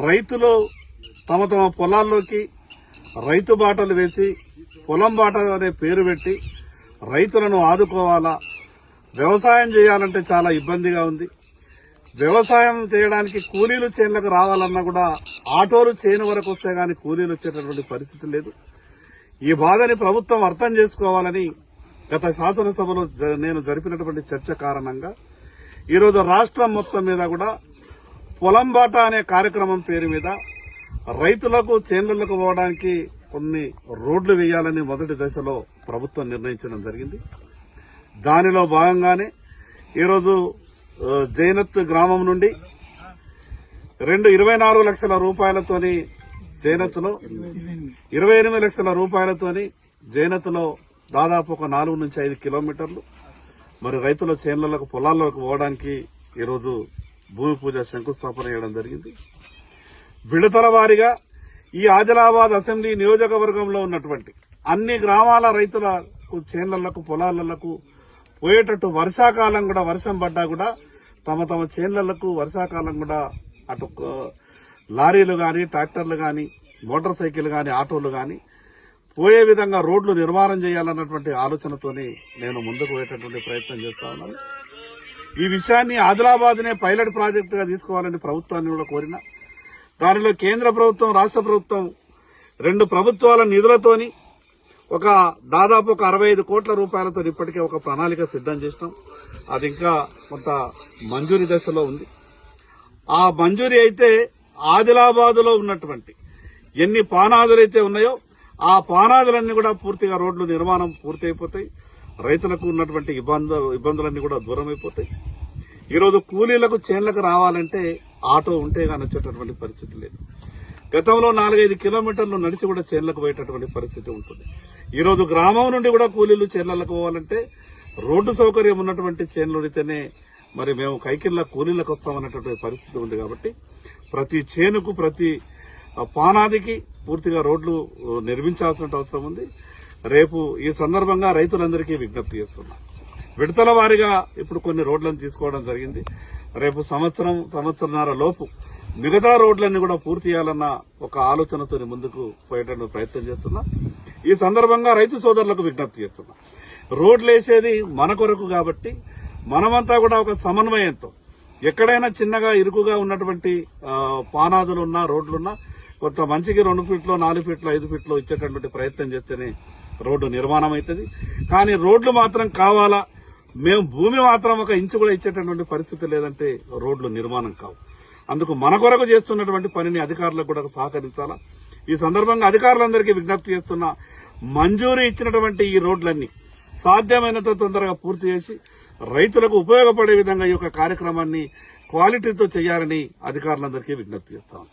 రైతులు తమ తమ పొలాల్లోకి రైతు బాటలు వేసి పొలం బాట అనే పేరు పెట్టి రైతులను ఆదుకోవాలా, వ్యవసాయం చేయాలంటే చాలా ఇబ్బందిగా ఉంది. వ్యవసాయం చేయడానికి కూలీలు చేనులకు రావాలన్నా కూడా ఆటోలు చేను వరకు వస్తే గాని కూలీలు వచ్చేటటువంటి పరిస్థితి లేదు. ఈ బాధని ప్రభుత్వం అర్థం చేసుకోవాలని గత శాసనసభలో నేను జరిపినటువంటి చర్చ కారణంగా ఈరోజు రాష్ట్రం మొత్తం మీద కూడా పొలం బాట అనే కార్యక్రమం పేరు మీద రైతులకు చేనులకు పోవడానికి కొన్ని రోడ్లు వేయాలని మొదటి దశలో ప్రభుత్వం నిర్ణయించడం జరిగింది. దానిలో భాగంగానే ఈరోజు జైనత్ గ్రామం నుండి 24 లక్షల రూపాయలతోని జైనత్లో 28 లక్షల రూపాయలతోని జైనత్లో దాదాపు ఒక 4 నుంచి 5 కిలోమీటర్లు మరి రైతుల చేనులకు పొలాల్లోకి పోవడానికి ఈరోజు భూమి పూజ శంకుస్థాపన చేయడం జరిగింది. విడతల వారీగా ఈ ఆదిలాబాద్ అసెంబ్లీ నియోజకవర్గంలో ఉన్నటువంటి అన్ని గ్రామాల రైతులకు చేన్లకు పొలాలకు పోయేటట్టు వర్షాకాలం కూడా వర్షం పడ్డా కూడా తమ తమ చేన్లకు వర్షాకాలం కూడా అటు లారీలు గాని ట్రాక్టర్లు గాని మోటార్ సైకిల్ గాని ఆటోలు గాని పోయే విధంగా రోడ్లు నిర్మాణం చేయాలన్నటువంటి ఆలోచనతోనే నేను ముందుకు పోయేటటువంటి ప్రయత్నం చేస్తా ఉన్నాను. ఈ విషయాన్ని ఆదిలాబాద్ నే పైలట్ ప్రాజెక్టుగా తీసుకోవాలని ప్రభుత్వాన్ని కూడా కోరిన. దానిలో కేంద్ర ప్రభుత్వం రాష్ట్ర ప్రభుత్వం 2 ప్రభుత్వాల నిధులతోని దాదాపు 65 కోట్ల రూపాయలతో ఇప్పటికే ఒక ప్రణాళిక సిద్ధం చేసినాం. అది ఇంకా కొంత మంజూరీ దశలో ఉంది. ఆ మంజూరీ అయితే ఆదిలాబాద్ లో ఉన్నటువంటి ఎన్ని పానాదులైతే ఉన్నాయో ఆ పానాదులన్నీ కూడా పూర్తిగా రోడ్లు నిర్మాణం పూర్తయిపోతాయి. రైతులకు ఉన్నటువంటి ఇబ్బందులన్నీ కూడా దూరం అయిపోతాయి. ఈరోజు కూలీలకు చేన్లకు రావాలంటే ఆటో ఉంటే కానీ వచ్చేటటువంటి పరిస్థితి లేదు. గతంలో 4-5 కిలోమీటర్లు నడిచి కూడా చేన్లకు పోయేటటువంటి పరిస్థితి ఉంటుంది. ఈరోజు గ్రామం నుండి కూడా కూలీలు చేన్లకు పోవాలంటే రోడ్డు సౌకర్యం ఉన్నటువంటి చేన్లు ఉండితేనే మరి మేము కైకిల్లా కూలీలకు వస్తామన్నటువంటి పరిస్థితి ఉంది. కాబట్టి ప్రతి చేనుకు ప్రతి పానాదికి పూర్తిగా రోడ్లు నిర్మించాల్సిన అవసరం ఉంది. రేపు ఈ సందర్భంగా రైతులందరికీ విజ్ఞప్తి చేస్తున్నా. విడతల వారీగా ఇప్పుడు కొన్ని రోడ్లను తీసుకోవడం జరిగింది. రేపు సంవత్సరంన్నర లోపు మిగతా రోడ్లన్నీ కూడా పూర్తి చేయాలన్న ఒక ఆలోచనతో ముందుకు పోయేటటువంటి ప్రయత్నం చేస్తున్నా. ఈ సందర్భంగా రైతు సోదరులకు విజ్ఞప్తి చేస్తున్నా. రోడ్లు వేసేది మన కొరకు కాబట్టి మనమంతా కూడా ఒక సమన్వయంతో ఎక్కడైనా చిన్నగా ఇరుకుగా ఉన్నటువంటి పానాదులున్నా రోడ్లున్నా కొంత మంచికి 2 ఫీట్లు 4 ఫీట్లు 5 ఫీట్లు ఇచ్చేటటువంటి ప్రయత్నం చేస్తేనే రోడ్డు నిర్మాణం అవుతుంది. కానీ రోడ్లు మాత్రం కావాలా, మేము భూమి మాత్రం 1 ఇంచు కూడా ఇచ్చేటటువంటి పరిస్థితి లేదంటే రోడ్లు నిర్మాణం కావు. అందుకు మన కొరకు చేస్తున్నటువంటి పనిని అధికారులకు కూడా సహకరించాలా. ఈ సందర్భంగా అధికారులందరికీ విజ్ఞప్తి చేస్తున్నా, మంజూరీ ఇచ్చినటువంటి ఈ రోడ్లన్నీ సాధ్యమైనంత తొందరగా పూర్తి చేసి రైతులకు ఉపయోగపడే విధంగా ఈ యొక్క కార్యక్రమాన్ని క్వాలిటీతో చేయాలని అధికారులందరికీ విజ్ఞప్తి చేస్తాం.